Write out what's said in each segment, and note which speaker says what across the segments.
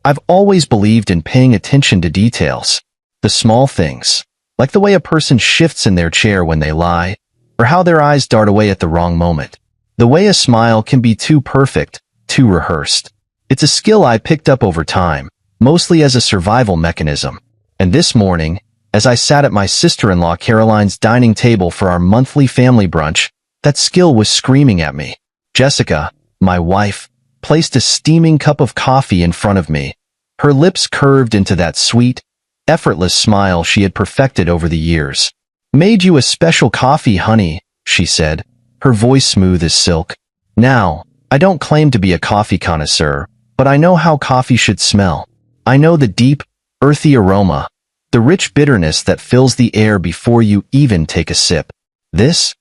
Speaker 1: I've always believed in paying attention to details. The small things, like the way a person shifts in their chair when they lie, or how their eyes dart away at the wrong moment. The way a smile can be too perfect, too rehearsed. It's a skill I picked up over time, mostly as a survival mechanism. And this morning, as I sat at my sister-in-law Caroline's dining table for our monthly family brunch, that skill was screaming at me. Jessica, my wife, placed a steaming cup of coffee in front of me. Her lips curved into that sweet, effortless smile she had perfected over the years. "Made you a special coffee, honey," she said, her voice smooth as silk. Now, I don't claim to be a coffee connoisseur, but I know how coffee should smell. I know the deep, earthy aroma, the rich bitterness that fills the air before you even take a sip. This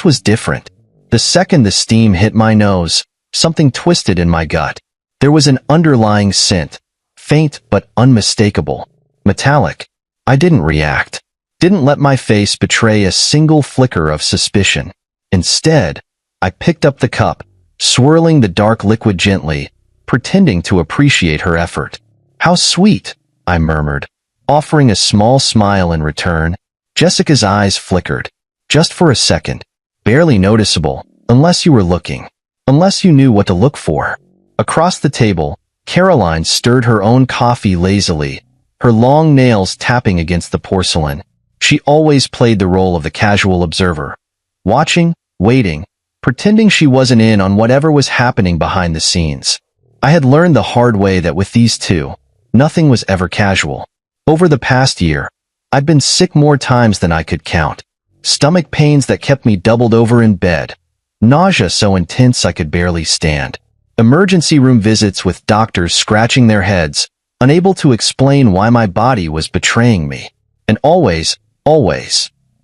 Speaker 1: was different. The second the steam hit my nose, something twisted in my gut. There was an underlying scent, faint but unmistakable, metallic. I didn't react. Didn't let my face betray a single flicker of suspicion. Instead, I picked up the cup, swirling the dark liquid gently, pretending to appreciate her effort. "How sweet," I murmured, offering a small smile in return. Jessica's eyes flickered. Just for a second. Barely noticeable, unless you were looking. Unless you knew what to look for. Across the table, Caroline stirred her own coffee lazily, her long nails tapping against the porcelain. She always played the role of the casual observer. Watching, waiting, pretending she wasn't in on whatever was happening behind the scenes. I had learned the hard way that with these two, nothing was ever casual. Over the past year, I'd been sick more times than I could count. Stomach pains that kept me doubled over in bed. Nausea so intense I could barely stand. Emergency room visits with doctors scratching their heads, unable to explain why my body was betraying me. And always,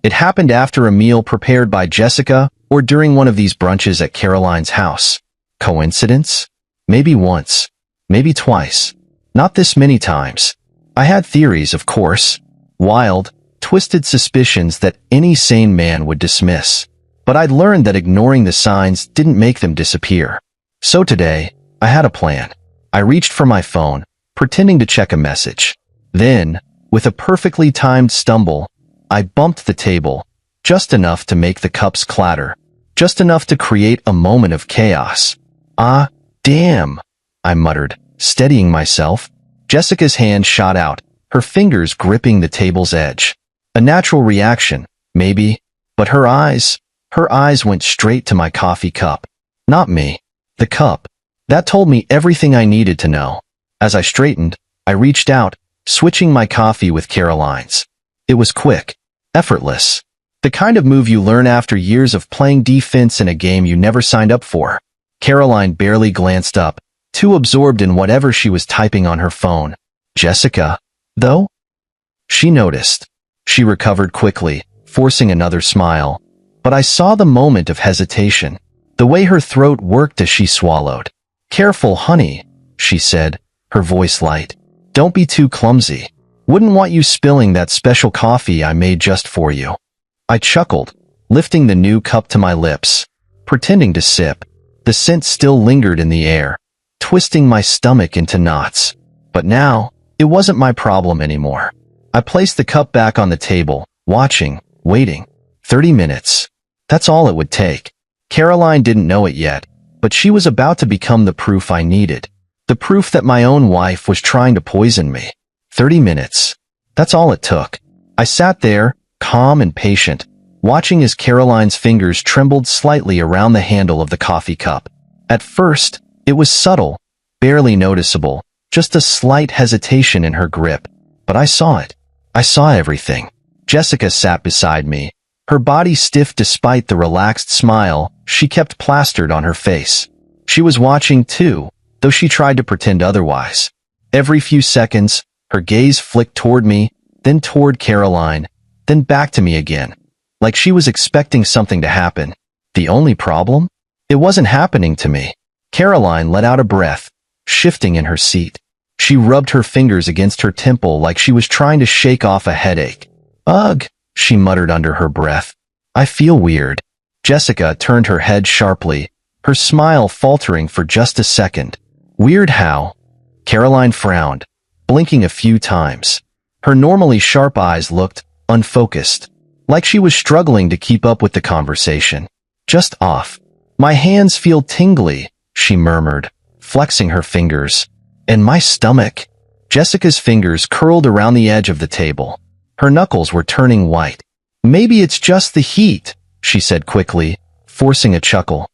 Speaker 1: it happened after a meal prepared by Jessica or during one of these brunches at Caroline's house. Coincidence? Maybe once. Maybe twice. Not this many times. I had theories, of course. Wild, twisted suspicions that any sane man would dismiss. But I'd learned that ignoring the signs didn't make them disappear. So today, I had a plan. I reached for my phone, pretending to check a message. Then, with a perfectly timed stumble, I bumped the table, just enough to make the cups clatter, just enough to create a moment of chaos. "Ah, damn," I muttered, steadying myself. Jessica's hand shot out, her fingers gripping the table's edge. A natural reaction, maybe, but her eyes went straight to my coffee cup. Not me. The cup. That told me everything I needed to know. As I straightened, I reached out, switching my coffee with Caroline's. It was quick, effortless. The kind of move you learn after years of playing defense in a game you never signed up for. Caroline barely glanced up, too absorbed in whatever she was typing on her phone. "Jessica, though?" She noticed. She recovered quickly, forcing another smile. But I saw the moment of hesitation, the way her throat worked as she swallowed. "Careful, honey," she said, her voice light. "Don't be too clumsy. Wouldn't want you spilling that special coffee I made just for you." I chuckled, lifting the new cup to my lips, pretending to sip. The scent still lingered in the air, twisting my stomach into knots. But now, it wasn't my problem anymore. I placed the cup back on the table, watching, waiting. 30 minutes. That's all it would take. Caroline didn't know it yet, but she was about to become the proof I needed. The proof that my own wife was trying to poison me. 30 minutes. That's all it took. I sat there, calm and patient, watching as Caroline's fingers trembled slightly around the handle of the coffee cup. At first, it was subtle, barely noticeable, just a slight hesitation in her grip. But I saw it. I saw everything. Jessica sat beside me, her body stiff despite the relaxed smile she kept plastered on her face. She was watching too, though she tried to pretend otherwise. Every few seconds, her gaze flicked toward me, then toward Caroline, then back to me again, like she was expecting something to happen. The only problem? It wasn't happening to me. Caroline let out a breath, shifting in her seat. She rubbed her fingers against her temple like she was trying to shake off a headache. "Ugh," she muttered under her breath. "I feel weird." Jessica turned her head sharply, her smile faltering for just a second. "Weird how?" Caroline frowned, blinking a few times. Her normally sharp eyes looked unfocused, like she was struggling to keep up with the conversation. Just off. My hands feel tingly, she murmured, flexing her fingers. And my stomach. Jessica's fingers curled around the edge of the table. Her knuckles were turning white. Maybe it's just the heat, she said quickly, forcing a chuckle.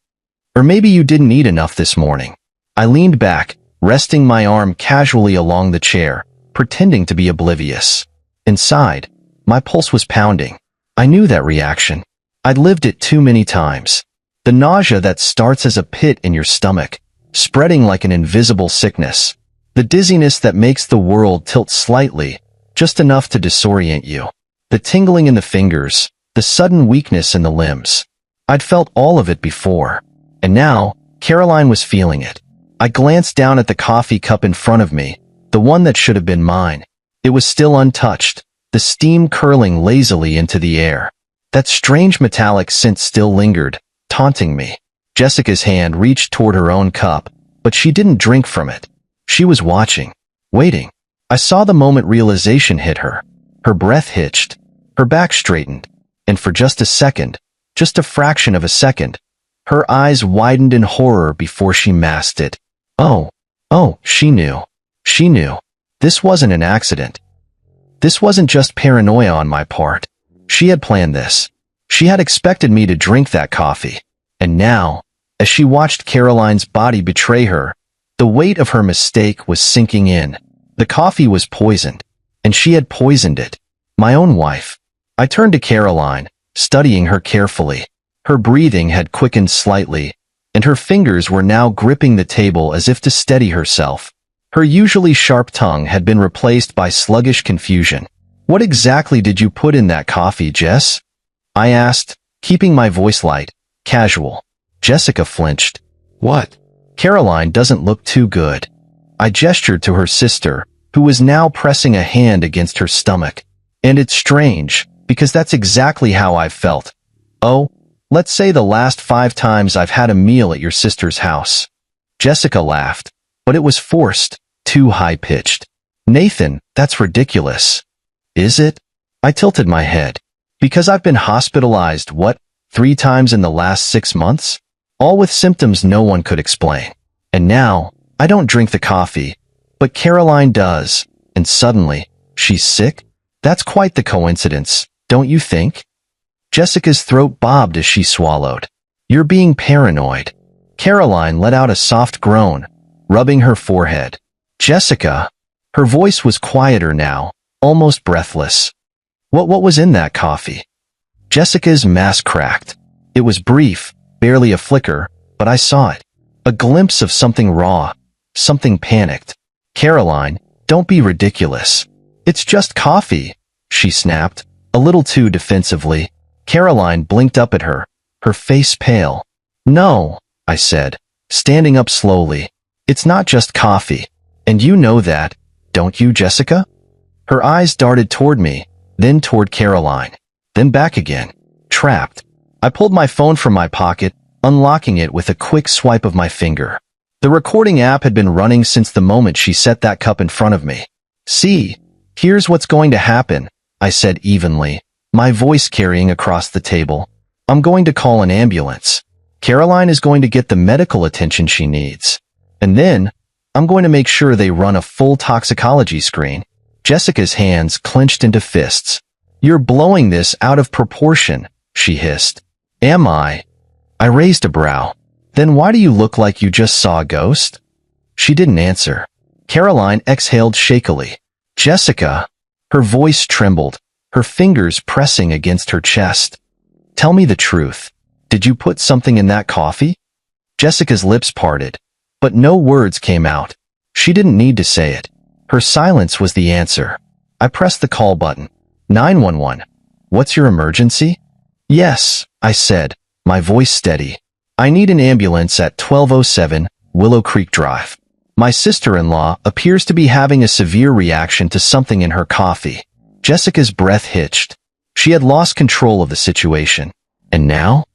Speaker 1: Or maybe you didn't eat enough this morning. I leaned back, resting my arm casually along the chair, pretending to be oblivious. Inside, my pulse was pounding. I knew that reaction. I'd lived it too many times. The nausea that starts as a pit in your stomach, spreading like an invisible sickness. The dizziness that makes the world tilt slightly, just enough to disorient you. The tingling in the fingers, the sudden weakness in the limbs. I'd felt all of it before. And now, Caroline was feeling it. I glanced down at the coffee cup in front of me, the one that should have been mine. It was still untouched, the steam curling lazily into the air. That strange metallic scent still lingered, taunting me. Jessica's hand reached toward her own cup, but she didn't drink from it. She was watching, waiting. I saw the moment realization hit her. Her breath hitched, her back straightened, and for just a second, just a fraction of a second, her eyes widened in horror before she masked it. Oh, she knew. She knew. This wasn't an accident. This wasn't just paranoia on my part. She had planned this. She had expected me to drink that coffee. And now, as she watched Caroline's body betray her, the weight of her mistake was sinking in. The coffee was poisoned, and she had poisoned it. My own wife. I turned to Caroline, studying her carefully. Her breathing had quickened slightly, and her fingers were now gripping the table as if to steady herself. Her usually sharp tongue had been replaced by sluggish confusion. What exactly did you put in that coffee, Jess? I asked, keeping my voice light, casual. Jessica flinched. What? Caroline doesn't look too good. I gestured to her sister, who was now pressing a hand against her stomach. And it's strange, because that's exactly how I've felt. Oh, let's say the last 5 times I've had a meal at your sister's house. Jessica laughed, but it was forced, too high-pitched. Nathan, that's ridiculous. Is it? I tilted my head. Because I've been hospitalized, 3 times in the last 6 months? All with symptoms no one could explain. And now, I don't drink the coffee, but Caroline does, and suddenly, she's sick? That's quite the coincidence, don't you think? Jessica's throat bobbed as she swallowed. You're being paranoid. Caroline let out a soft groan, rubbing her forehead. Jessica. Her voice was quieter now, almost breathless. What was in that coffee? Jessica's mask cracked. It was brief, barely a flicker, but I saw it. A glimpse of something raw, something panicked. Caroline, don't be ridiculous. It's just coffee, she snapped, a little too defensively. Caroline blinked up at her, her face pale. No, I said, standing up slowly. It's not just coffee. And you know that, don't you, Jessica? Her eyes darted toward me, then toward Caroline, then back again. Trapped. I pulled my phone from my pocket, unlocking it with a quick swipe of my finger. The recording app had been running since the moment she set that cup in front of me. See, here's what's going to happen, I said evenly, my voice carrying across the table. I'm going to call an ambulance. Caroline is going to get the medical attention she needs. And then, I'm going to make sure they run a full toxicology screen. Jessica's hands clenched into fists. You're blowing this out of proportion, she hissed. Am I? I raised a brow. Then why do you look like you just saw a ghost? She didn't answer. Caroline exhaled shakily. Jessica. Her voice trembled, her fingers pressing against her chest. Tell me the truth. Did you put something in that coffee? Jessica's lips parted, but no words came out. She didn't need to say it. Her silence was the answer. I pressed the call button. 911. What's your emergency? Yes, I said, my voice steady. I need an ambulance at 1207 Willow Creek Drive. My sister-in-law appears to be having a severe reaction to something in her coffee. Jessica's breath hitched. She had lost control of the situation. And now?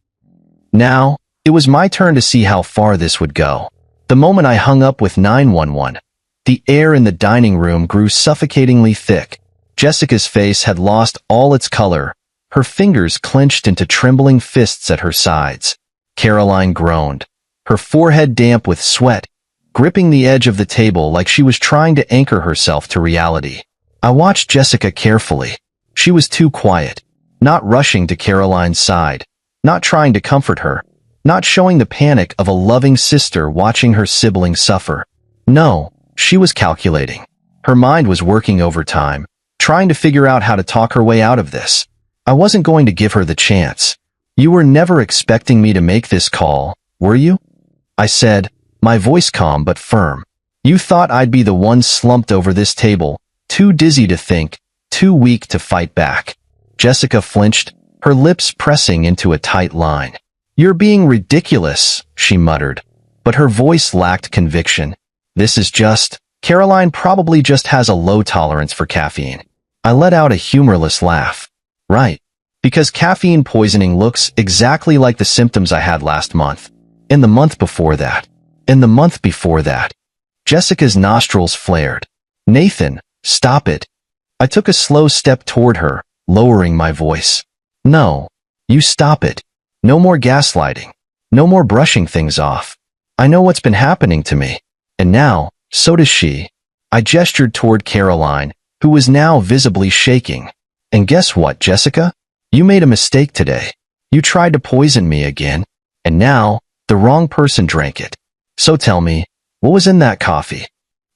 Speaker 1: Now, it was my turn to see how far this would go. The moment I hung up with 911, The air in the dining room grew suffocatingly thick. Jessica's face had lost all its color, her fingers clenched into trembling fists at her sides. Caroline groaned, her forehead damp with sweat, gripping the edge of the table like she was trying to anchor herself to reality. I watched Jessica carefully. She was too quiet, not rushing to Caroline's side, not trying to comfort her, not showing the panic of a loving sister watching her sibling suffer. No, she was calculating. Her mind was working overtime, trying to figure out how to talk her way out of this. I wasn't going to give her the chance. You were never expecting me to make this call, were you? I said, my voice calm but firm. You thought I'd be the one slumped over this table, too dizzy to think, too weak to fight back. Jessica flinched, her lips pressing into a tight line. You're being ridiculous, she muttered, but her voice lacked conviction. This is just, Caroline probably just has a low tolerance for caffeine. I let out a humorless laugh. Right. Because caffeine poisoning looks exactly like the symptoms I had last month. In the month before that. In the month before that. Jessica's nostrils flared. Nathan, stop it. I took a slow step toward her, lowering my voice. No. You stop it. No more gaslighting. No more brushing things off. I know what's been happening to me. And now, so does she. I gestured toward Caroline, who was now visibly shaking. And guess what, Jessica? You made a mistake today. You tried to poison me again. And now, the wrong person drank it. So tell me, what was in that coffee?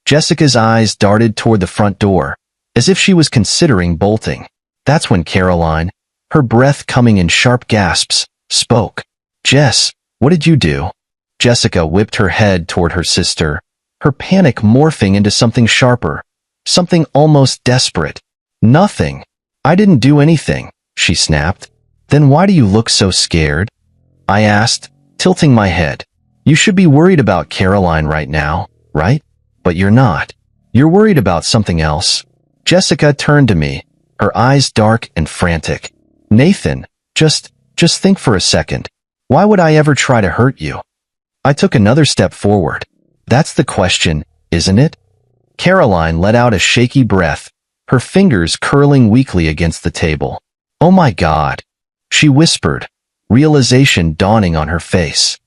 Speaker 1: Jessica's eyes darted toward the front door, as if she was considering bolting. That's when Caroline, her breath coming in sharp gasps, spoke. Jess, what did you do? Jessica whipped her head toward her sister, her panic morphing into something sharper, something almost desperate. Nothing. I didn't do anything, she snapped. Then why do you look so scared? I asked, tilting my head. You should be worried about Caroline right now, right? But you're not. You're worried about something else. Jessica turned to me, her eyes dark and frantic. Nathan, just think for a second. Why would I ever try to hurt you? I took another step forward. That's the question, isn't it? Caroline let out a shaky breath, her fingers curling weakly against the table. Oh my God, she whispered, realization dawning on her face.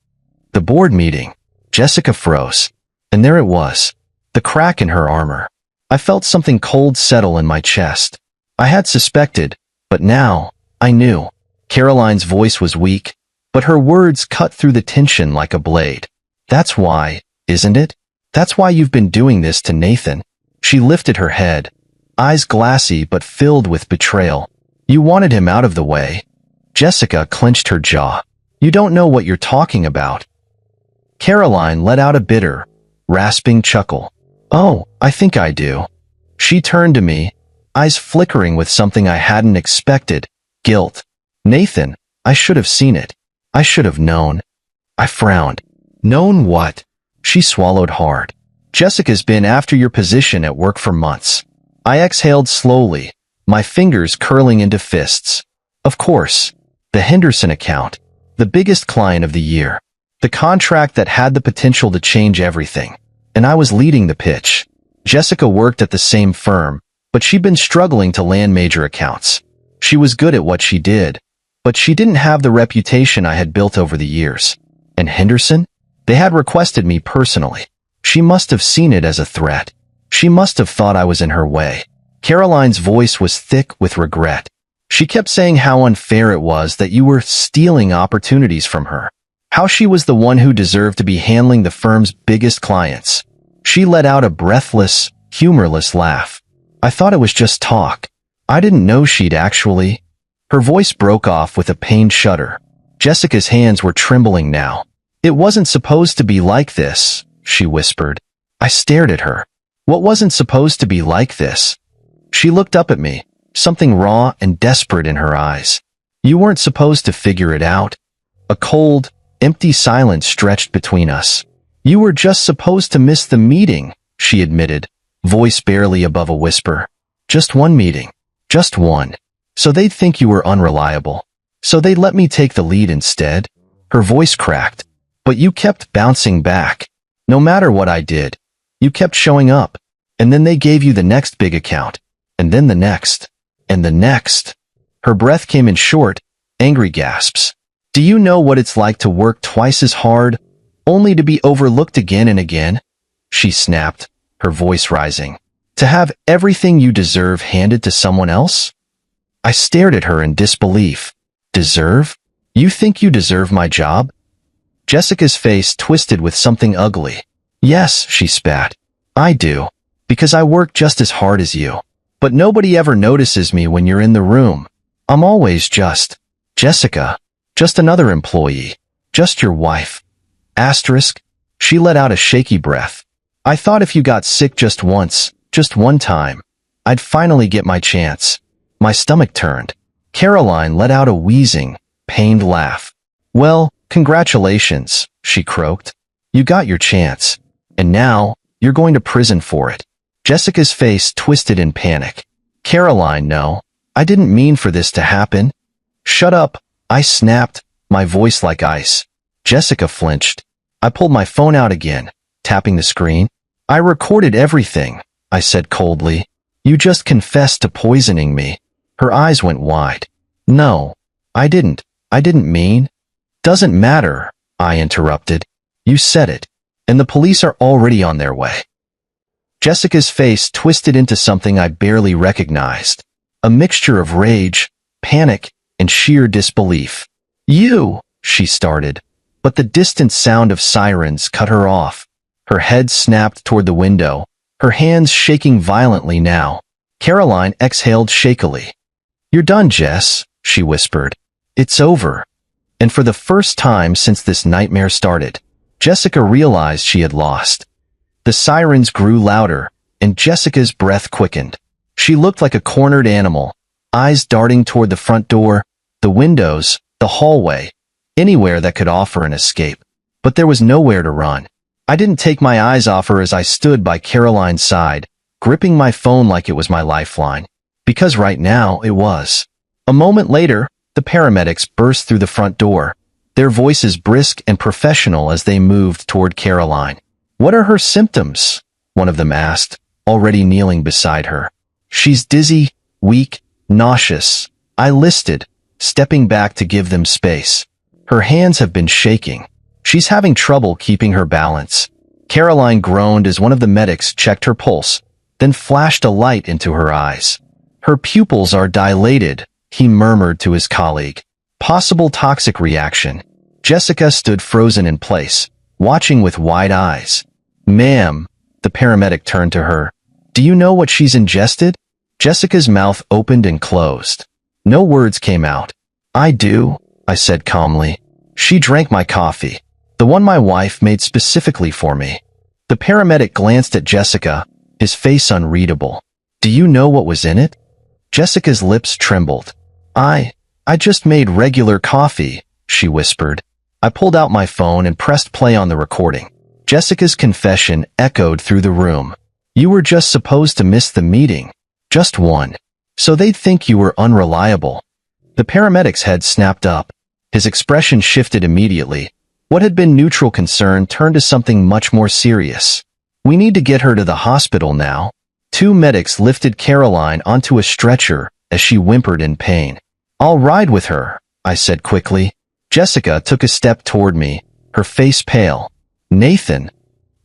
Speaker 1: The board meeting. Jessica froze. And there it was, the crack in her armor. I felt something cold settle in my chest. I had suspected, but now, I knew. Caroline's voice was weak, but her words cut through the tension like a blade. That's why, isn't it? That's why you've been doing this to Nathan. She lifted her head, eyes glassy but filled with betrayal. You wanted him out of the way. Jessica clenched her jaw. You don't know what you're talking about. Caroline let out a bitter, rasping chuckle. Oh, I think I do. She turned to me, eyes flickering with something I hadn't expected, guilt. Nathan, I should have seen it. I should have known. I frowned. Known what? She swallowed hard. Jessica's been after your position at work for months. I exhaled slowly, my fingers curling into fists. Of course, the Henderson account, the biggest client of the year, the contract that had the potential to change everything. And I was leading the pitch. Jessica worked at the same firm, but she'd been struggling to land major accounts. She was good at what she did, but she didn't have the reputation I had built over the years. And Henderson? They had requested me personally. She must have seen it as a threat. She must have thought I was in her way. Caroline's voice was thick with regret. She kept saying how unfair it was that you were stealing opportunities from her. How she was the one who deserved to be handling the firm's biggest clients. She let out a breathless, humorless laugh. I thought it was just talk. I didn't know she'd actually... Her voice broke off with a pained shudder. Jessica's hands were trembling now. It wasn't supposed to be like this, she whispered. I stared at her. What wasn't supposed to be like this? She looked up at me, something raw and desperate in her eyes. You weren't supposed to figure it out. A cold, empty silence stretched between us. You were just supposed to miss the meeting, she admitted, voice barely above a whisper. Just one meeting. Just one. So they'd think you were unreliable. So they'd let me take the lead instead. Her voice cracked. But you kept bouncing back. No matter what I did. You kept showing up. And then they gave you the next big account. And then the next. And the next. Her breath came in short, angry gasps. Do you know what it's like to work twice as hard, only to be overlooked again and again? She snapped, her voice rising. To have everything you deserve handed to someone else? I stared at her in disbelief. Deserve? You think you deserve my job? Jessica's face twisted with something ugly. Yes, she spat. I do. Because I work just as hard as you. But nobody ever notices me when you're in the room. I'm always just Jessica. Just another employee. Just your wife. Asterisk. She let out a shaky breath. I thought if you got sick just once, just one time, I'd finally get my chance. My stomach turned. Caroline let out a wheezing, pained laugh. Well, congratulations, she croaked. You got your chance. And now, you're going to prison for it. Jessica's face twisted in panic. Caroline, no. I didn't mean for this to happen. Shut up, I snapped, my voice like ice. Jessica flinched. I pulled my phone out again, tapping the screen. I recorded everything, I said coldly. You just confessed to poisoning me. Her eyes went wide. No, I didn't mean. Doesn't matter, I interrupted. You said it, and the police are already on their way. Jessica's face twisted into something I barely recognized. A mixture of rage, panic, and sheer disbelief. You, she started, but the distant sound of sirens cut her off. Her head snapped toward the window, her hands shaking violently now. Caroline exhaled shakily. You're done, Jess, she whispered. It's over. And for the first time since this nightmare started, Jessica realized she had lost. The sirens grew louder, and Jessica's breath quickened. She looked like a cornered animal, eyes darting toward the front door, the windows, the hallway, anywhere that could offer an escape. But there was nowhere to run. I didn't take my eyes off her as I stood by Caroline's side, gripping my phone like it was my lifeline. Because right now, it was. A moment later, the paramedics burst through the front door, their voices brisk and professional as they moved toward Caroline. What are her symptoms? One of them asked, already kneeling beside her. She's dizzy, weak, nauseous. I listed, stepping back to give them space. Her hands have been shaking. She's having trouble keeping her balance. Caroline groaned as one of the medics checked her pulse, then flashed a light into her eyes. Her pupils are dilated, he murmured to his colleague. Possible toxic reaction. Jessica stood frozen in place, watching with wide eyes. Ma'am, the paramedic turned to her. Do you know what she's ingested? Jessica's mouth opened and closed. No words came out. I do, I said calmly. She drank my coffee, the one my wife made specifically for me. The paramedic glanced at Jessica, his face unreadable. Do you know what was in it? Jessica's lips trembled. I just made regular coffee, she whispered. I pulled out my phone and pressed play on the recording. Jessica's confession echoed through the room. You were just supposed to miss the meeting. Just one. So they'd think you were unreliable. The paramedic's head snapped up. His expression shifted immediately. What had been neutral concern turned to something much more serious. We need to get her to the hospital now. Two medics lifted Caroline onto a stretcher as she whimpered in pain. I'll ride with her, I said quickly. Jessica took a step toward me, her face pale. Nathan.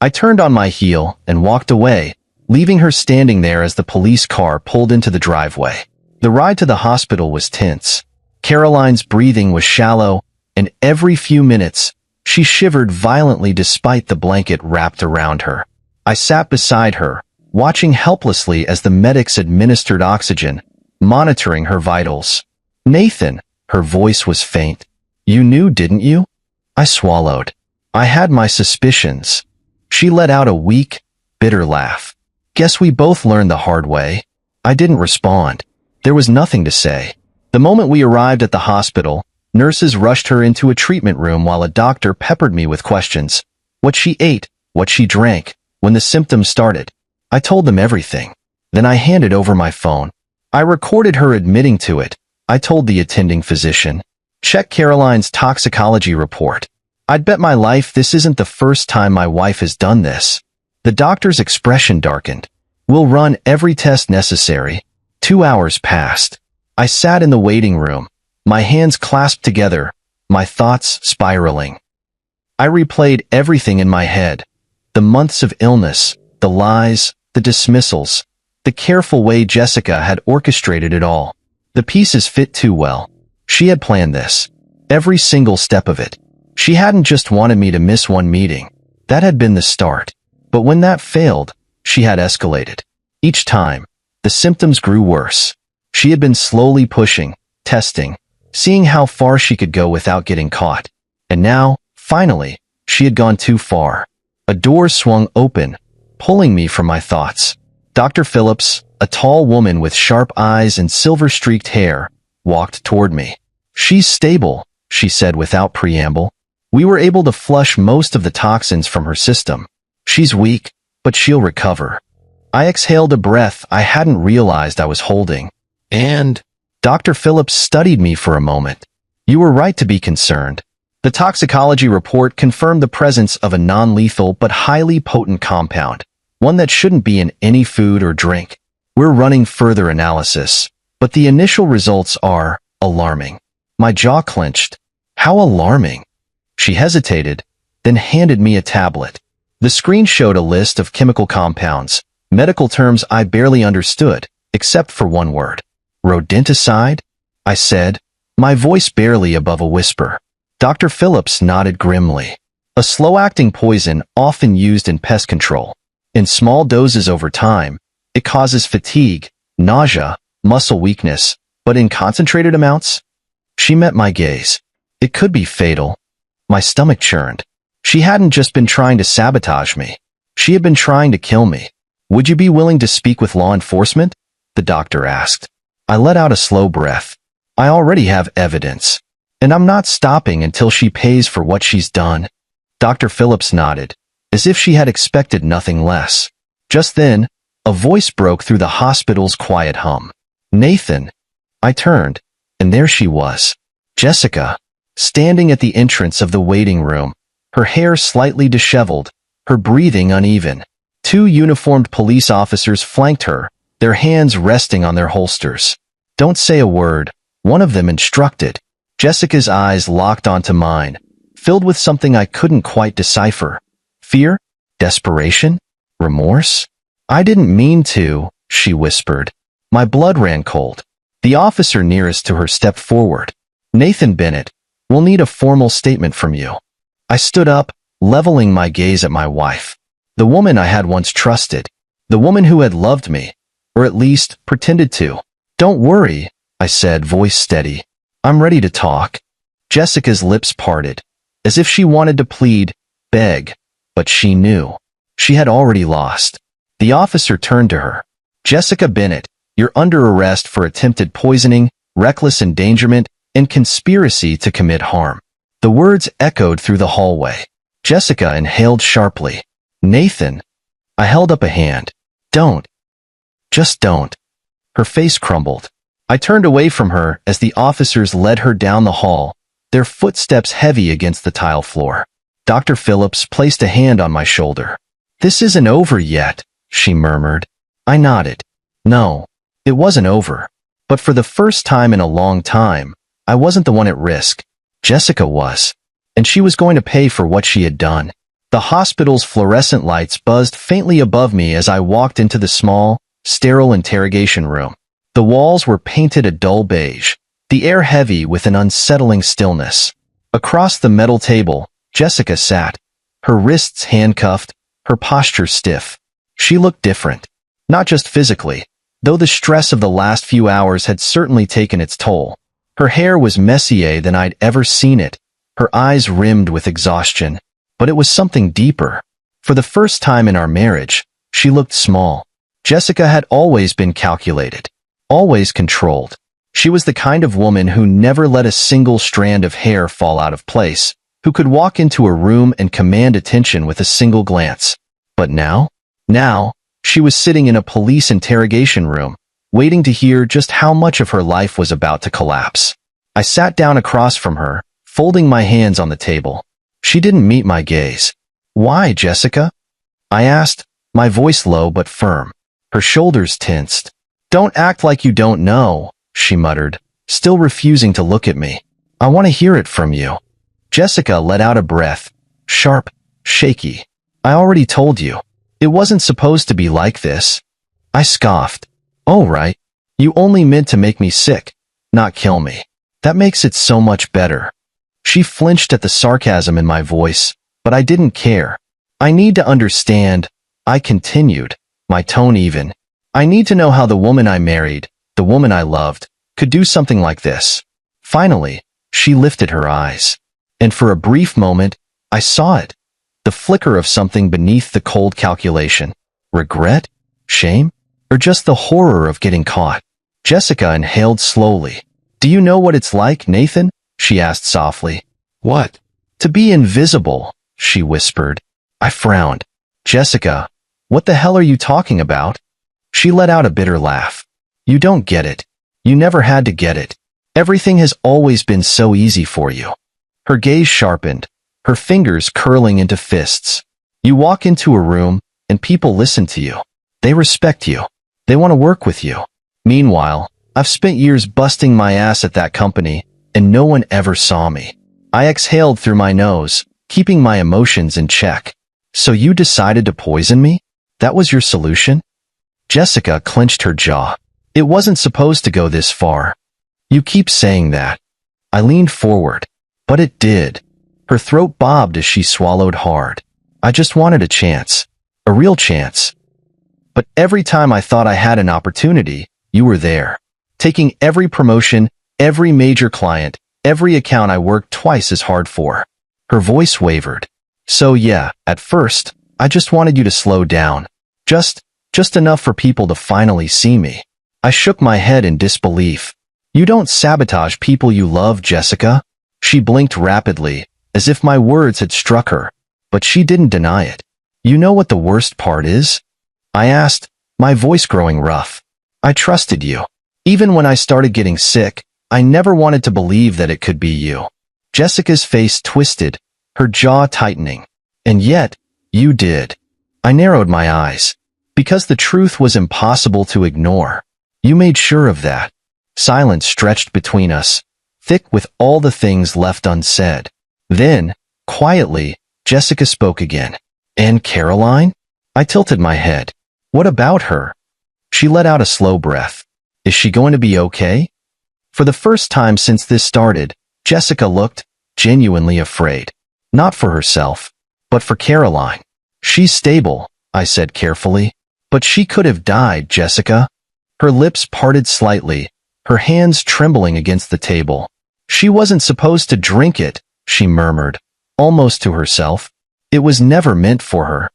Speaker 1: I turned on my heel and walked away, leaving her standing there as the police car pulled into the driveway. The ride to the hospital was tense. Caroline's breathing was shallow, and every few minutes, she shivered violently despite the blanket wrapped around her. I sat beside her, watching helplessly as the medics administered oxygen, monitoring her vitals. Nathan, her voice was faint. You knew, didn't you? I swallowed. I had my suspicions. She let out a weak, bitter laugh. Guess we both learned the hard way. I didn't respond. There was nothing to say. The moment we arrived at the hospital, nurses rushed her into a treatment room while a doctor peppered me with questions. What she ate, what she drank, when the symptoms started. I told them everything. Then I handed over my phone. I recorded her admitting to it. I told the attending physician. Check Caroline's toxicology report. I'd bet my life this isn't the first time my wife has done this. The doctor's expression darkened. "We'll run every test necessary." 2 hours passed. I sat in the waiting room, my hands clasped together, my thoughts spiraling. I replayed everything in my head. The months of illness, the lies, the dismissals, the careful way Jessica had orchestrated it all. The pieces fit too well. She had planned this. Every single step of it. She hadn't just wanted me to miss one meeting. That had been the start. But when that failed, she had escalated. Each time, the symptoms grew worse. She had been slowly pushing, testing, seeing how far she could go without getting caught. And now, finally, she had gone too far. A door swung open, pulling me from my thoughts. Dr. Phillips, a tall woman with sharp eyes and silver-streaked hair, walked toward me. "She's stable," she said without preamble. "We were able to flush most of the toxins from her system. She's weak, but she'll recover." I exhaled a breath I hadn't realized I was holding. "And?" Dr. Phillips studied me for a moment. "You were right to be concerned. The toxicology report confirmed the presence of a non-lethal but highly potent compound, one that shouldn't be in any food or drink. We're running further analysis, but the initial results are alarming." My jaw clenched. "How alarming?" She hesitated, then handed me a tablet. The screen showed a list of chemical compounds, medical terms I barely understood, except for one word. "Rodenticide?" I said, my voice barely above a whisper. Dr. Phillips nodded grimly. "A slow-acting poison often used in pest control. In small doses over time, it causes fatigue, nausea, muscle weakness, but in concentrated amounts?" She met my gaze. "It could be fatal." My stomach churned. She hadn't just been trying to sabotage me. She had been trying to kill me. "Would you be willing to speak with law enforcement?" the doctor asked. I let out a slow breath. "I already have evidence. And I'm not stopping until she pays for what she's done." Dr. Phillips nodded, as if she had expected nothing less. Just then, a voice broke through the hospital's quiet hum. "Nathan." I turned, and there she was. Jessica, standing at the entrance of the waiting room, her hair slightly disheveled, her breathing uneven. 2 uniformed police officers flanked her, their hands resting on their holsters. "Don't say a word," one of them instructed. Jessica's eyes locked onto mine, filled with something I couldn't quite decipher. Fear? Desperation? Remorse? "I didn't mean to," she whispered. My blood ran cold. The officer nearest to her stepped forward. "Nathan Bennett, we'll need a formal statement from you." I stood up, leveling my gaze at my wife. The woman I had once trusted. The woman who had loved me, or at least pretended to. "Don't worry," I said, voice steady. "I'm ready to talk." Jessica's lips parted, as if she wanted to plead, beg, but she knew. She had already lost. The officer turned to her. "Jessica Bennett, you're under arrest for attempted poisoning, reckless endangerment, and conspiracy to commit harm." The words echoed through the hallway. Jessica inhaled sharply. "Nathan." I held up a hand. "Don't. Just don't." Her face crumbled. I turned away from her as the officers led her down the hall, their footsteps heavy against the tile floor. Dr. Phillips placed a hand on my shoulder. "This isn't over yet," she murmured. I nodded. No, it wasn't over. But for the first time in a long time, I wasn't the one at risk. Jessica was. And she was going to pay for what she had done. The hospital's fluorescent lights buzzed faintly above me as I walked into the small, sterile interrogation room. The walls were painted a dull beige, the air heavy with an unsettling stillness. Across the metal table, Jessica sat, her wrists handcuffed, her posture stiff. She looked different. Not just physically, though the stress of the last few hours had certainly taken its toll. Her hair was messier than I'd ever seen it, her eyes rimmed with exhaustion. But it was something deeper. For the first time in our marriage, she looked small. Jessica had always been calculated, always controlled. She was the kind of woman who never let a single strand of hair fall out of place, who could walk into a room and command attention with a single glance. But now, she was sitting in a police interrogation room, waiting to hear just how much of her life was about to collapse. I sat down across from her, folding my hands on the table. She didn't meet my gaze. "Why, Jessica?" I asked, my voice low but firm. Her shoulders tensed. "Don't act like you don't know," she muttered, still refusing to look at me. "I want to hear it from you." Jessica let out a breath, sharp, shaky. "I already told you. It wasn't supposed to be like this." I scoffed. "Oh, right. You only meant to make me sick, not kill me. That makes it so much better." She flinched at the sarcasm in my voice, but I didn't care. "I need to understand," I continued, my tone even. "I need to know how the woman I married, the woman I loved, could do something like this." Finally, she lifted her eyes. And for a brief moment, I saw it. The flicker of something beneath the cold calculation. Regret? Shame? Or just the horror of getting caught? Jessica inhaled slowly. "Do you know what it's like, Nathan?" she asked softly. "What?" "To be invisible," she whispered. I frowned. "Jessica, what the hell are you talking about?" She let out a bitter laugh. "You don't get it. You never had to get it. Everything has always been so easy for you." Her gaze sharpened, her fingers curling into fists. "You walk into a room, and people listen to you. They respect you. They want to work with you. Meanwhile, I've spent years busting my ass at that company, and no one ever saw me." I exhaled through my nose, keeping my emotions in check. "So you decided to poison me? That was your solution?" Jessica clenched her jaw. "It wasn't supposed to go this far." "You keep saying that." I leaned forward. "But it did." Her throat bobbed as she swallowed hard. "I just wanted a chance. A real chance. But every time I thought I had an opportunity, you were there. Taking every promotion, every major client, every account I worked twice as hard for." Her voice wavered. "So yeah, at first, I just wanted you to slow down. Just enough for people to finally see me." I shook my head in disbelief. "You don't sabotage people you love, Jessica." She blinked rapidly, as if my words had struck her, but she didn't deny it. "You know what the worst part is?" I asked, my voice growing rough. "I trusted you. Even when I started getting sick, I never wanted to believe that it could be you." Jessica's face twisted, her jaw tightening. "And yet, you did." I narrowed my eyes. "Because the truth was impossible to ignore. You made sure of that." Silence stretched between us, thick with all the things left unsaid. Then, quietly, Jessica spoke again. "And Caroline?" I tilted my head. "What about her?" She let out a slow breath. "Is she going to be okay?" For the first time since this started, Jessica looked genuinely afraid. Not for herself, but for Caroline. "She's stable," I said carefully. "But she could have died, Jessica." Her lips parted slightly, her hands trembling against the table. "She wasn't supposed to drink it," she murmured, almost to herself. "It was never meant for her."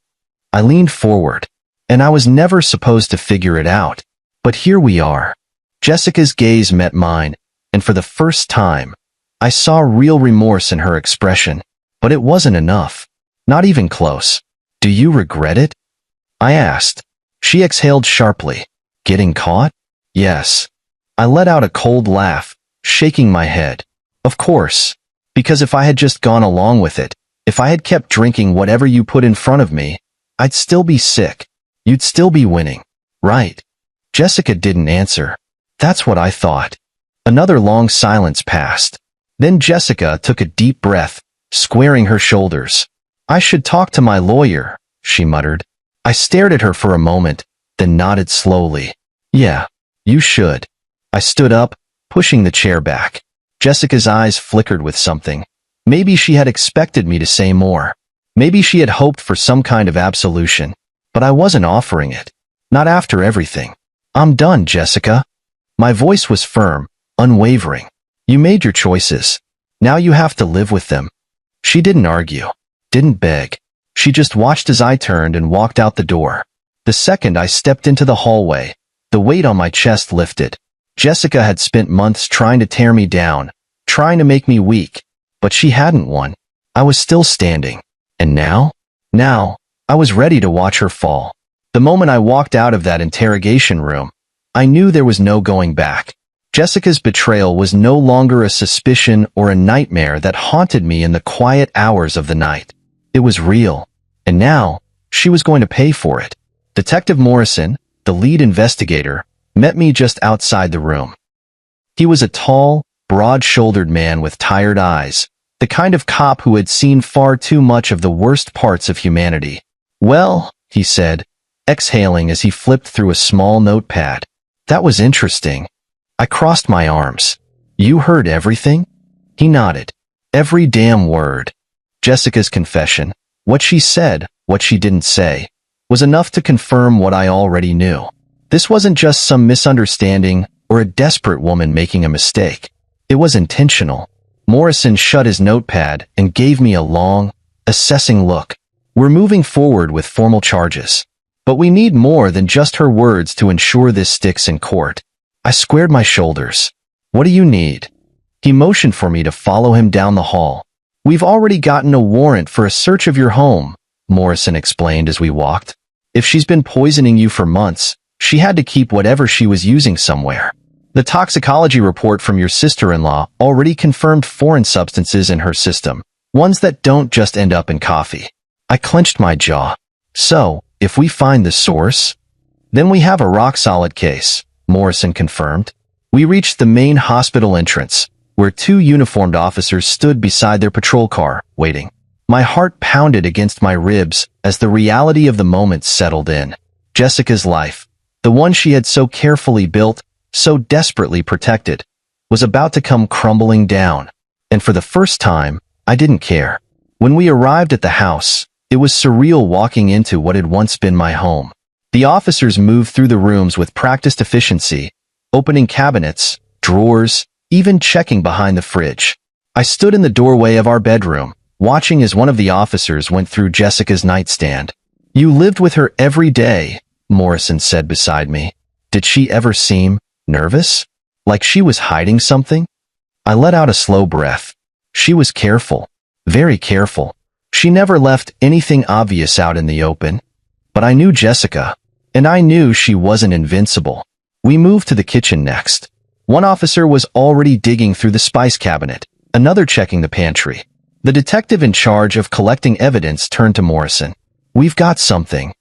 Speaker 1: I leaned forward. "And I was never supposed to figure it out. But here we are." Jessica's gaze met mine, and for the first time, I saw real remorse in her expression. But it wasn't enough. Not even close. "Do you regret it?" I asked. She exhaled sharply. "Getting caught?" "Yes." I let out a cold laugh, shaking my head. "Of course. Because if I had just gone along with it, if I had kept drinking whatever you put in front of me, I'd still be sick. You'd still be winning. Right?" Jessica didn't answer. That's what I thought. Another long silence passed. Then Jessica took a deep breath, squaring her shoulders. "I should talk to my lawyer," she muttered. I stared at her for a moment, then nodded slowly. "Yeah, you should." I stood up, pushing the chair back. Jessica's eyes flickered with something. Maybe she had expected me to say more. Maybe she had hoped for some kind of absolution. But I wasn't offering it. Not after everything. "I'm done, Jessica." My voice was firm, unwavering. "You made your choices. Now you have to live with them." She didn't argue, didn't beg. She just watched as I turned and walked out the door. The second I stepped into the hallway, the weight on my chest lifted. Jessica had spent months trying to tear me down, trying to make me weak, but she hadn't won. I was still standing. And now? Now, I was ready to watch her fall. The moment I walked out of that interrogation room, I knew there was no going back. Jessica's betrayal was no longer a suspicion or a nightmare that haunted me in the quiet hours of the night. It was real, and now, she was going to pay for it. Detective Morrison, the lead investigator, met me just outside the room. He was a tall, broad-shouldered man with tired eyes, the kind of cop who had seen far too much of the worst parts of humanity. "Well," he said, exhaling as he flipped through a small notepad. "That was interesting." I crossed my arms. "You heard everything?" He nodded. "Every damn word." Jessica's confession, what she said, what she didn't say, was enough to confirm what I already knew. This wasn't just some misunderstanding or a desperate woman making a mistake. It was intentional. Morrison shut his notepad and gave me a long, assessing look. "We're moving forward with formal charges. But we need more than just her words to ensure this sticks in court." I squared my shoulders. "What do you need?" He motioned for me to follow him down the hall. "We've already gotten a warrant for a search of your home," Morrison explained as we walked. "If she's been poisoning you for months, she had to keep whatever she was using somewhere. The toxicology report from your sister-in-law already confirmed foreign substances in her system, ones that don't just end up in coffee." I clenched my jaw. "So, if we find the source, then we have a rock-solid case," Morrison confirmed. We reached the main hospital entrance, where two uniformed officers stood beside their patrol car, waiting. My heart pounded against my ribs as the reality of the moment settled in. Jessica's life, the one she had so carefully built, so desperately protected, was about to come crumbling down. And for the first time, I didn't care. When we arrived at the house, it was surreal walking into what had once been my home. The officers moved through the rooms with practiced efficiency, opening cabinets, drawers, even checking behind the fridge. I stood in the doorway of our bedroom, watching as one of the officers went through Jessica's nightstand. "You lived with her every day," Morrison said beside me. "Did she ever seem nervous? Like she was hiding something?" I let out a slow breath. "She was careful. Very careful. She never left anything obvious out in the open. But I knew Jessica, and I knew she wasn't invincible." We moved to the kitchen next. One officer was already digging through the spice cabinet, another checking the pantry. The detective in charge of collecting evidence turned to Morrison. "We've got something."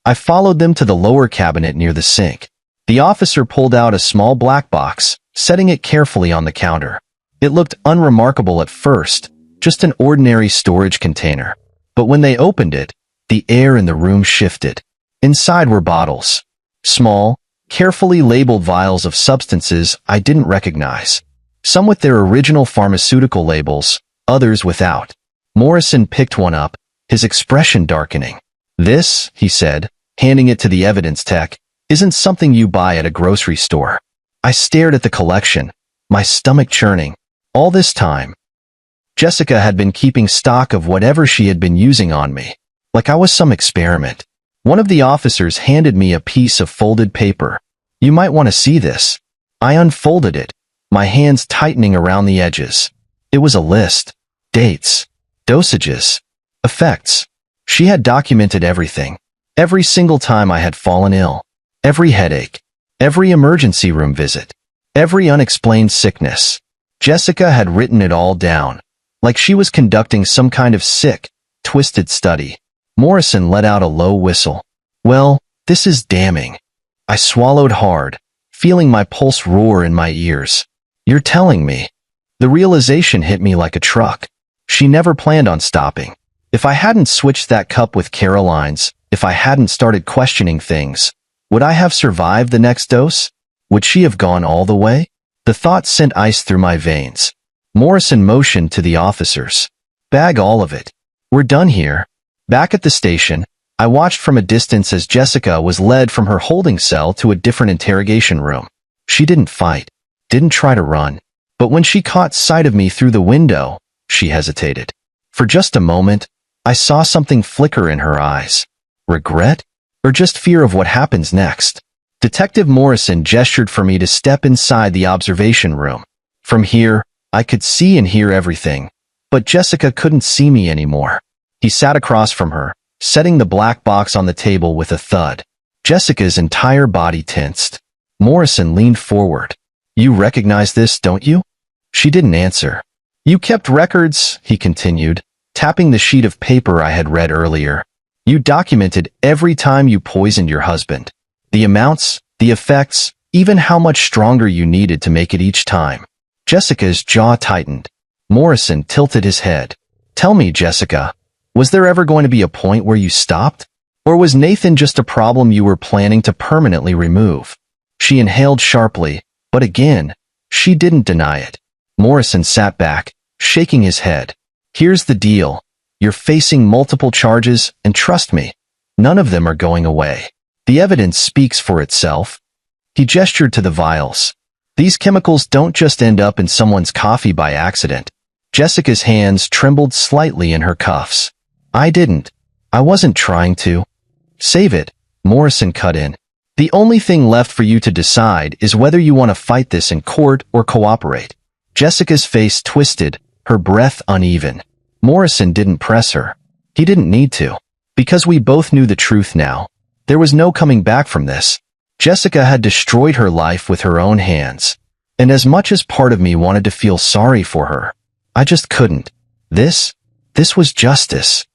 Speaker 1: I followed them to the lower cabinet near the sink. The officer pulled out a small black box, setting it carefully on the counter. It looked unremarkable at first, just an ordinary storage container. But when they opened it, the air in the room shifted. Inside were bottles. Small, carefully labeled vials of substances I didn't recognize. Some with their original pharmaceutical labels, others without. Morrison picked one up, his expression darkening. "This," he said, handing it to the evidence tech, "isn't something you buy at a grocery store." I stared at the collection, my stomach churning. All this time, Jessica had been keeping stock of whatever she had been using on me, like I was some experiment. One of the officers handed me a piece of folded paper. "You might want to see this." I unfolded it, my hands tightening around the edges. It was a list. Dates. Dosages. Effects. She had documented everything. Every single time I had fallen ill. Every headache. Every emergency room visit. Every unexplained sickness. Jessica had written it all down, like she was conducting some kind of sick, twisted study. Morrison let out a low whistle. "Well, this is damning." I swallowed hard, feeling my pulse roar in my ears. "You're telling me?" The realization hit me like a truck. She never planned on stopping. If I hadn't switched that cup with Caroline's, if I hadn't started questioning things, would I have survived the next dose? Would she have gone all the way? The thought sent ice through my veins. Morrison motioned to the officers. "Bag all of it. We're done here." Back at the station, I watched from a distance as Jessica was led from her holding cell to a different interrogation room. She didn't fight, didn't try to run, but when she caught sight of me through the window, she hesitated. For just a moment, I saw something flicker in her eyes. Regret? Or just fear of what happens next? Detective Morrison gestured for me to step inside the observation room. From here, I could see and hear everything, but Jessica couldn't see me anymore. He sat across from her, setting the black box on the table with a thud. Jessica's entire body tensed. Morrison leaned forward. "You recognize this, don't you?" She didn't answer. "You kept records," he continued, tapping the sheet of paper I had read earlier. You documented every time you poisoned your husband. The amounts, the effects, even how much stronger you needed to make it each time. Jessica's jaw tightened. Morrison tilted his head. Tell me, Jessica, was there ever going to be a point where you stopped? Or was Nathan just a problem you were planning to permanently remove? She inhaled sharply, but again, she didn't deny it. Morrison sat back, shaking his head. Here's the deal. You're facing multiple charges, and trust me, none of them are going away. The evidence speaks for itself. He gestured to the vials. These chemicals don't just end up in someone's coffee by accident. Jessica's hands trembled slightly in her cuffs. I didn't. I wasn't trying to. Save it, Morrison cut in. The only thing left for you to decide is whether you want to fight this in court or cooperate. Jessica's face twisted, her breath uneven. Morrison didn't press her. He didn't need to. Because we both knew the truth now. There was no coming back from this. Jessica had destroyed her life with her own hands. And as much as part of me wanted to feel sorry for her, I just couldn't. This was justice.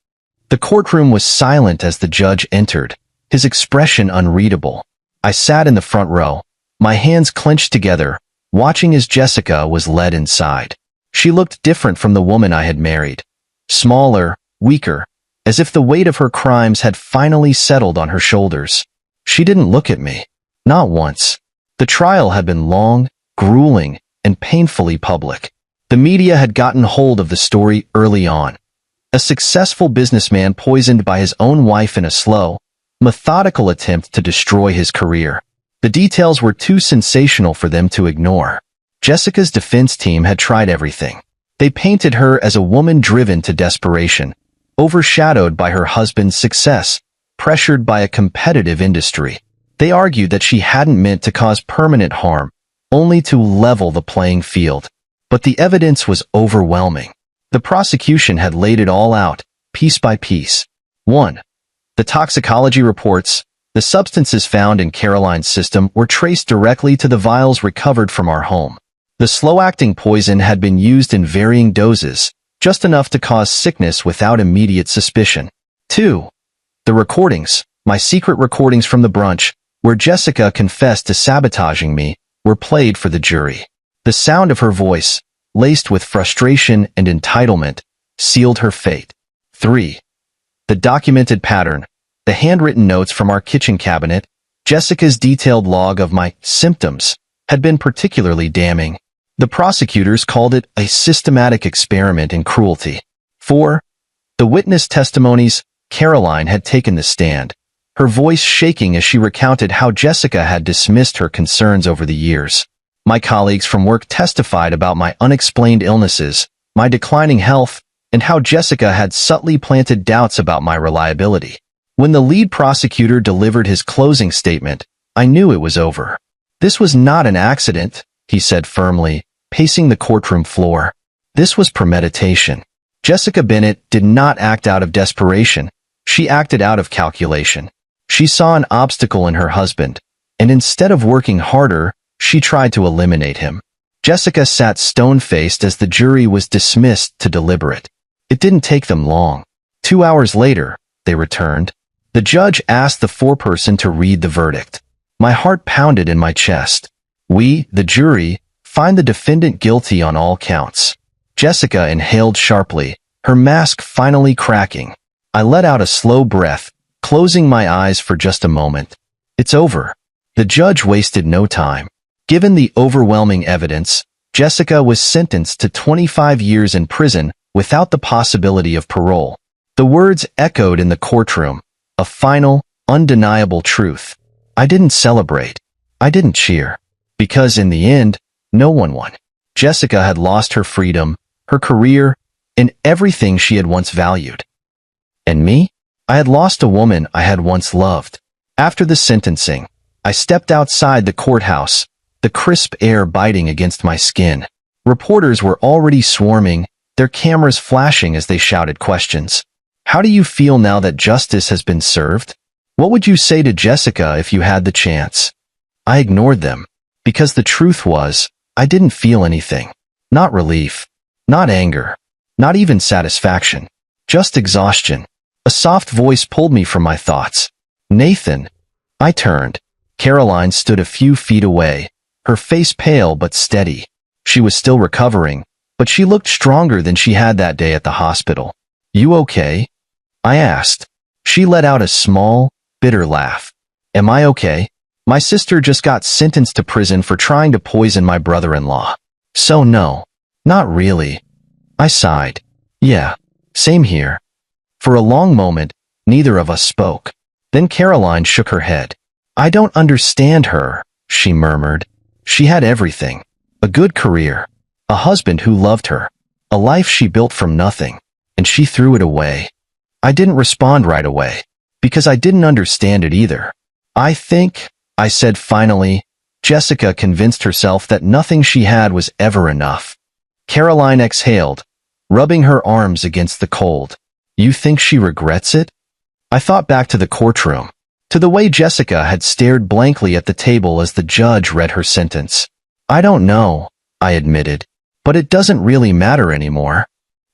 Speaker 1: The courtroom was silent as the judge entered, his expression unreadable. I sat in the front row, my hands clenched together, watching as Jessica was led inside. She looked different from the woman I had married. Smaller, weaker, as if the weight of her crimes had finally settled on her shoulders. She didn't look at me. Not once. The trial had been long, grueling, and painfully public. The media had gotten hold of the story early on. A successful businessman poisoned by his own wife in a slow, methodical attempt to destroy his career. The details were too sensational for them to ignore. Jessica's defense team had tried everything. They painted her as a woman driven to desperation, overshadowed by her husband's success, pressured by a competitive industry. They argued that she hadn't meant to cause permanent harm, only to level the playing field. But the evidence was overwhelming. The prosecution had laid it all out, piece by piece. 1. The toxicology reports. The substances found in Caroline's system were traced directly to the vials recovered from our home. The slow-acting poison had been used in varying doses, just enough to cause sickness without immediate suspicion. 2. The recordings, my secret recordings from the brunch, where Jessica confessed to sabotaging me, were played for the jury. The sound of her voice, laced with frustration and entitlement, sealed her fate. 3. The documented pattern, the handwritten notes from our kitchen cabinet, Jessica's detailed log of my symptoms, had been particularly damning. The prosecutors called it a systematic experiment in cruelty. 4. The witness testimonies. Caroline had taken the stand, her voice shaking as she recounted how Jessica had dismissed her concerns over the years. My colleagues from work testified about my unexplained illnesses, my declining health, and how Jessica had subtly planted doubts about my reliability. When the lead prosecutor delivered his closing statement, I knew it was over. This was not an accident, he said firmly, pacing the courtroom floor. This was premeditation. Jessica Bennett did not act out of desperation. She acted out of calculation. She saw an obstacle in her husband, and instead of working harder, she tried to eliminate him. Jessica sat stone-faced as the jury was dismissed to deliberate. It didn't take them long. 2 hours later, they returned. The judge asked the foreperson to read the verdict. My heart pounded in my chest. We, the jury, find the defendant guilty on all counts. Jessica inhaled sharply, her mask finally cracking. I let out a slow breath, closing my eyes for just a moment. It's over. The judge wasted no time. Given the overwhelming evidence, Jessica was sentenced to 25 years in prison without the possibility of parole. The words echoed in the courtroom, a final, undeniable truth. I didn't celebrate. I didn't cheer. Because in the end, no one won. Jessica had lost her freedom, her career, and everything she had once valued. And me? I had lost a woman I had once loved. After the sentencing, I stepped outside the courthouse, the crisp air biting against my skin. Reporters were already swarming, their cameras flashing as they shouted questions. How do you feel now that justice has been served? What would you say to Jessica if you had the chance? I ignored them, because the truth was, I didn't feel anything. Not relief, not anger, not even satisfaction. Just exhaustion. A soft voice pulled me from my thoughts. Nathan. I turned. Caroline stood a few feet away, her face pale but steady. She was still recovering, but she looked stronger than she had that day at the hospital. You okay? I asked. She let out a small, bitter laugh. Am I okay? My sister just got sentenced to prison for trying to poison my brother-in-law. So no, not really. I sighed. Yeah, same here. For a long moment, neither of us spoke. Then Caroline shook her head. I don't understand her, she murmured. She had everything. A good career. A husband who loved her. A life she built from nothing. And she threw it away. I didn't respond right away, because I didn't understand it either. I think, I said finally, Jessica convinced herself that nothing she had was ever enough. Caroline exhaled, rubbing her arms against the cold. You think she regrets it? I thought back to the courtroom, to the way Jessica had stared blankly at the table as the judge read her sentence. I don't know, I admitted, but it doesn't really matter anymore.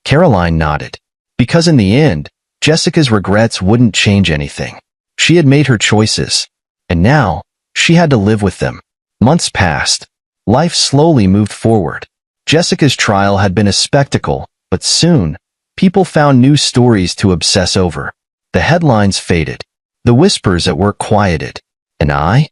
Speaker 1: Caroline nodded. Because in the end, Jessica's regrets wouldn't change anything. She had made her choices, and now, she had to live with them. Months passed. Life slowly moved forward. Jessica's trial had been a spectacle, but soon, people found new stories to obsess over. The headlines faded. The whispers at work quieted. And I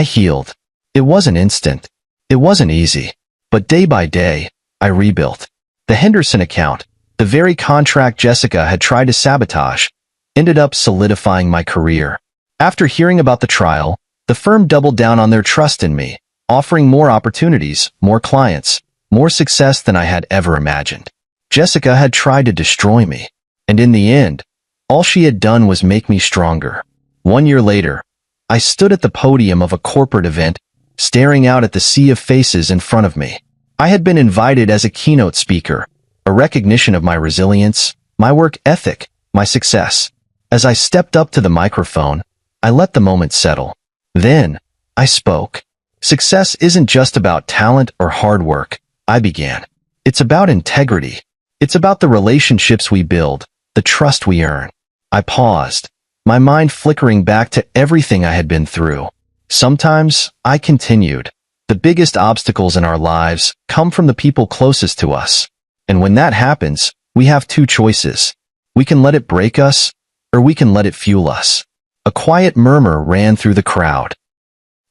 Speaker 1: healed. It wasn't instant. It wasn't easy. But day by day, I rebuilt. The Henderson account, the very contract Jessica had tried to sabotage, ended up solidifying my career. After hearing about the trial, the firm doubled down on their trust in me, offering more opportunities, more clients, more success than I had ever imagined. Jessica had tried to destroy me, and in the end, all she had done was make me stronger. 1 year later, I stood at the podium of a corporate event, staring out at the sea of faces in front of me. I had been invited as a keynote speaker, a recognition of my resilience, my work ethic, my success. As I stepped up to the microphone, I let the moment settle. Then, I spoke. Success isn't just about talent or hard work, I began. It's about integrity. It's about the relationships we build, the trust we earn. I paused, my mind flickering back to everything I had been through. Sometimes, I continued, the biggest obstacles in our lives come from the people closest to us. And when that happens, we have two choices. We can let it break us, or we can let it fuel us. A quiet murmur ran through the crowd.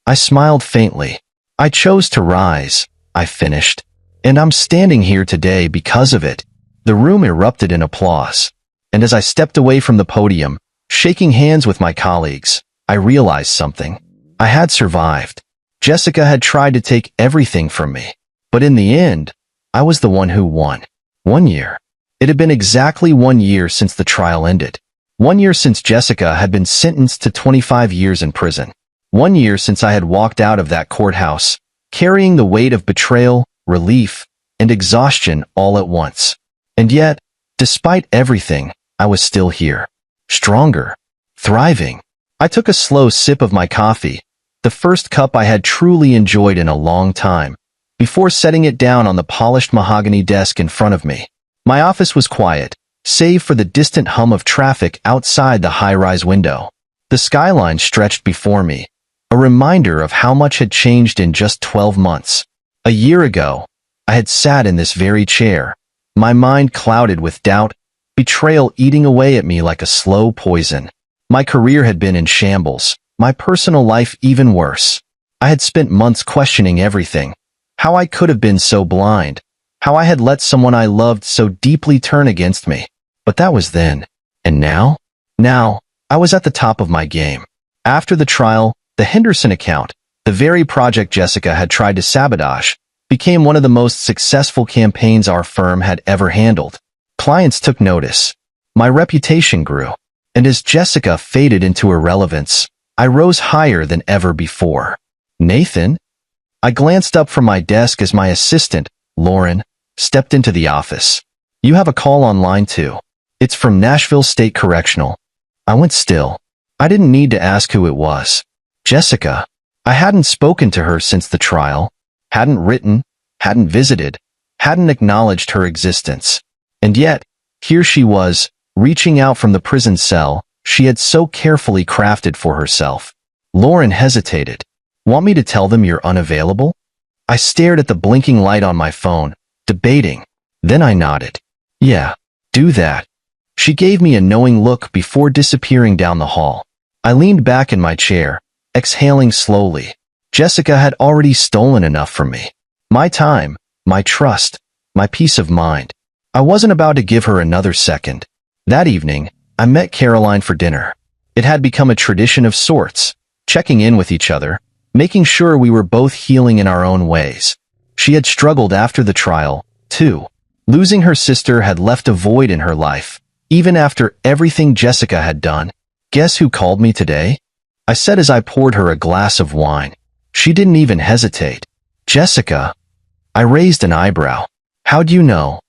Speaker 1: I smiled faintly. I chose to rise, I finished. And I'm standing here today because of it. The room erupted in applause. And as I stepped away from the podium, shaking hands with my colleagues, I realized something. I had survived. Jessica had tried to take everything from me. But in the end, I was the one who won. 1 year. It had been exactly 1 year since the trial ended. 1 year since Jessica had been sentenced to 25 years in prison. 1 year since I had walked out of that courthouse, carrying the weight of betrayal, relief, and exhaustion all at once. And yet, despite everything, I was still here. Stronger. Thriving. I took a slow sip of my coffee, the first cup I had truly enjoyed in a long time, before setting it down on the polished mahogany desk in front of me. My office was quiet, save for the distant hum of traffic outside the high-rise window. The skyline stretched before me, a reminder of how much had changed in just 12 months. A year ago, I had sat in this very chair, my mind clouded with doubt, betrayal eating away at me like a slow poison. My career had been in shambles, my personal life even worse. I had spent months questioning everything, how I could have been so blind, how I had let someone I loved so deeply turn against me. But that was then. And now? Now, I was at the top of my game. After the trial, the Henderson account, the very project Jessica had tried to sabotage, became one of the most successful campaigns our firm had ever handled. Clients took notice. My reputation grew. And as Jessica faded into irrelevance, I rose higher than ever before. Nathan? I glanced up from my desk as my assistant, Lauren, stepped into the office. You have a call online too. It's from Nashville State Correctional. I went still. I didn't need to ask who it was. Jessica. I hadn't spoken to her since the trial, hadn't written, hadn't visited, hadn't acknowledged her existence. And yet, here she was, reaching out from the prison cell she had so carefully crafted for herself. Lauren hesitated. Want me to tell them you're unavailable? I stared at the blinking light on my phone, debating. Then I nodded. Yeah, do that. She gave me a knowing look before disappearing down the hall. I leaned back in my chair, exhaling slowly. Jessica had already stolen enough from me. My time, my trust, my peace of mind. I wasn't about to give her another second. That evening, I met Caroline for dinner. It had become a tradition of sorts, checking in with each other, making sure we were both healing in our own ways. She had struggled after the trial, too. Losing her sister had left a void in her life, even after everything Jessica had done. Guess who called me today? I said as I poured her a glass of wine. She didn't even hesitate. Jessica? I raised an eyebrow. How'd you know?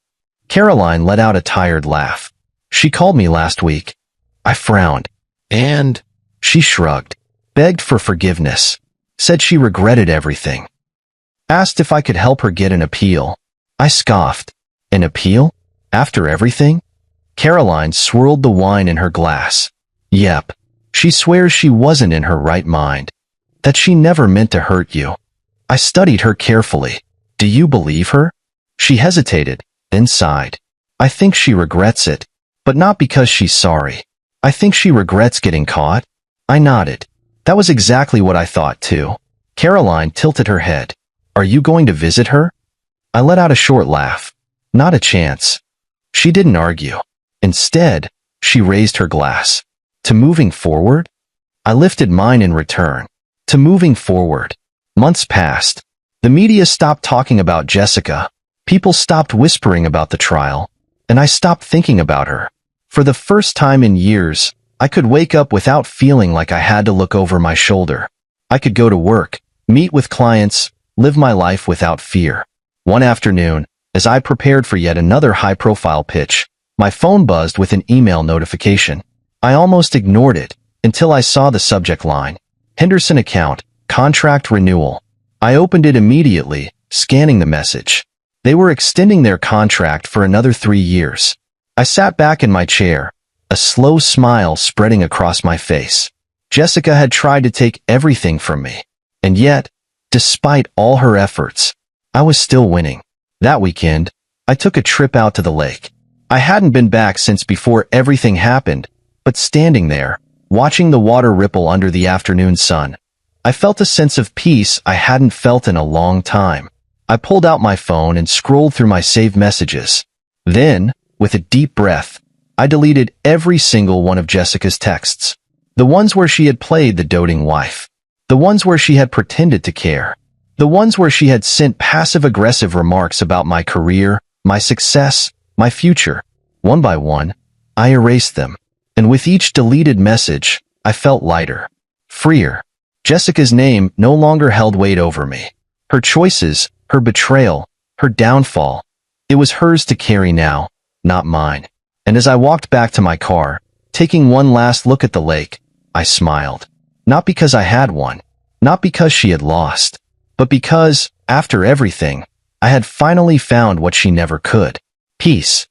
Speaker 1: Caroline let out a tired laugh. She called me last week. I frowned. And? She shrugged. Begged for forgiveness. Said she regretted everything. Asked if I could help her get an appeal. I scoffed. An appeal? After everything? Caroline swirled the wine in her glass. Yep. She swears she wasn't in her right mind. That she never meant to hurt you. I studied her carefully. Do you believe her? She hesitated, then sighed. I think she regrets it, but not because she's sorry. I think she regrets getting caught. I nodded. That was exactly what I thought, too. Caroline tilted her head. Are you going to visit her? I let out a short laugh. Not a chance. She didn't argue. Instead, she raised her glass. To moving forward? I lifted mine in return. To moving forward. Months passed. The media stopped talking about Jessica. People stopped whispering about the trial. And I stopped thinking about her. For the first time in years, I could wake up without feeling like I had to look over my shoulder. I could go to work, meet with clients, live my life without fear. One afternoon, as I prepared for yet another high-profile pitch, my phone buzzed with an email notification. I almost ignored it until I saw the subject line. Henderson account, contract renewal. I opened it immediately, scanning the message. They were extending their contract for another 3 years. I sat back in my chair, a slow smile spreading across my face. Jessica had tried to take everything from me. And yet, despite all her efforts, I was still winning. That weekend, I took a trip out to the lake. I hadn't been back since before everything happened, but standing there, watching the water ripple under the afternoon sun, I felt a sense of peace I hadn't felt in a long time. I pulled out my phone and scrolled through my saved messages. Then, with a deep breath, I deleted every single one of Jessica's texts. The ones where she had played the doting wife. The ones where she had pretended to care. The ones where she had sent passive-aggressive remarks about my career, my success, my future. One by one, I erased them. And with each deleted message, I felt lighter. Freer. Jessica's name no longer held weight over me. Her choices, her betrayal, her downfall. It was hers to carry now, not mine. And as I walked back to my car, taking one last look at the lake, I smiled. Not because I had won, not because she had lost, but because, after everything, I had finally found what she never could. Peace.